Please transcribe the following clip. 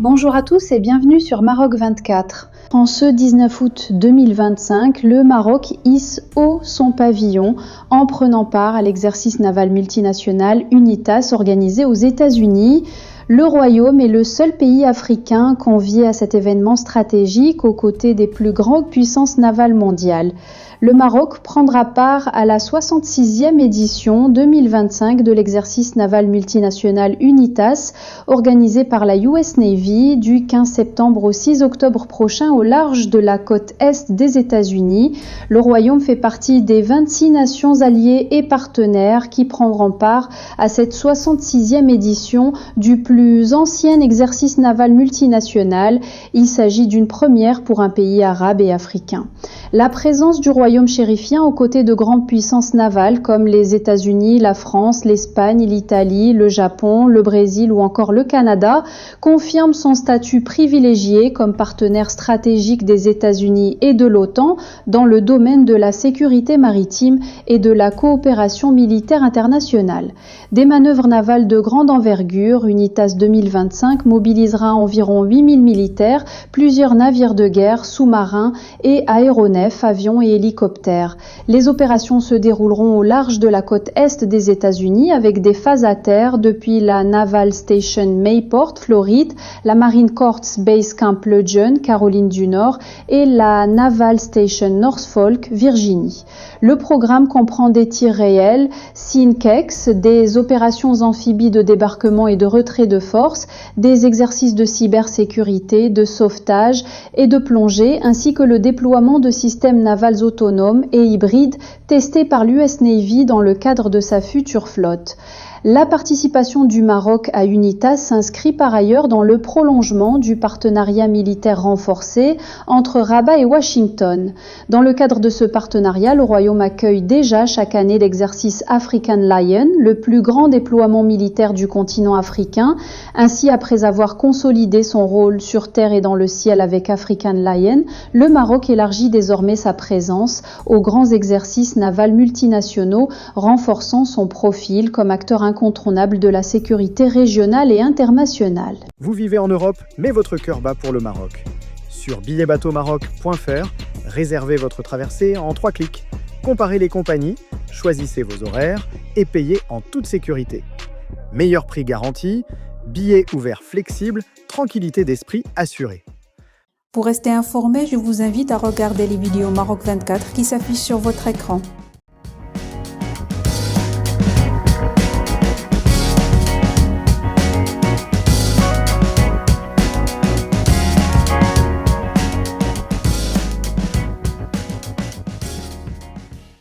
Bonjour à tous et bienvenue sur Maroc 24. En ce 19 août 2025, le Maroc hisse haut son pavillon en prenant part à l'exercice naval multinational UNITAS organisé aux États-Unis. Le Royaume est le seul pays africain convié à cet événement stratégique aux côtés des plus grandes puissances navales mondiales. Le Maroc prendra part à la 66e édition 2025 de l'exercice naval multinational UNITAS organisé par la US Navy du 15 septembre au 6 octobre prochain au large de la côte est des États-Unis. Le Royaume fait partie des 26 nations alliées et partenaires qui prendront part à cette 66e édition du plus ancien exercice naval multinational. Il s'agit d'une première pour un pays arabe et africain. La présence du Royaume chérifien aux côtés de grandes puissances navales comme les États-Unis, la France, l'Espagne, l'Italie, le Japon, le Brésil ou encore le Canada confirme son statut privilégié comme partenaire stratégique des États-Unis et de l'OTAN dans le domaine de la sécurité maritime et de la coopération militaire internationale. Des manœuvres navales de grande envergure, UNITAS 2025 mobilisera environ 8000 militaires, plusieurs navires de guerre, sous-marins et aéronefs, avions et hélicoptères. Les opérations se dérouleront au large de la côte est des États-Unis avec des phases à terre depuis la Naval Station Mayport, Floride, la Marine Corps Base Camp Lejeune, Caroline du Nord et la Naval Station Norfolk, Virginie. Le programme comprend des tirs réels, SEANCEX, des opérations amphibies de débarquement et de retrait de force, des exercices de cybersécurité, de sauvetage et de plongée, ainsi que le déploiement de systèmes navals autonomes et hybrides testés par l'US Navy dans le cadre de sa future flotte. La participation du Maroc à UNITAS s'inscrit par ailleurs dans le prolongement du partenariat militaire renforcé entre Rabat et Washington. Dans le cadre de ce partenariat, le Royaume accueille déjà chaque année l'exercice African Lion, le plus grand déploiement militaire du continent africain. Ainsi, après avoir consolidé son rôle sur terre et dans le ciel avec African Lion, le Maroc élargit désormais sa présence aux grands exercices navals multinationaux, renforçant son profil comme acteur incontournable de la sécurité régionale et internationale. Vous vivez en Europe, mais votre cœur bat pour le Maroc. Sur billetbateaumaroc.fr, réservez votre traversée en 3 clics. Comparez les compagnies, choisissez vos horaires et payez en toute sécurité. Meilleur prix garanti, billets ouverts flexibles, tranquillité d'esprit assurée. Pour rester informé, je vous invite à regarder les vidéos Maroc 24 qui s'affichent sur votre écran.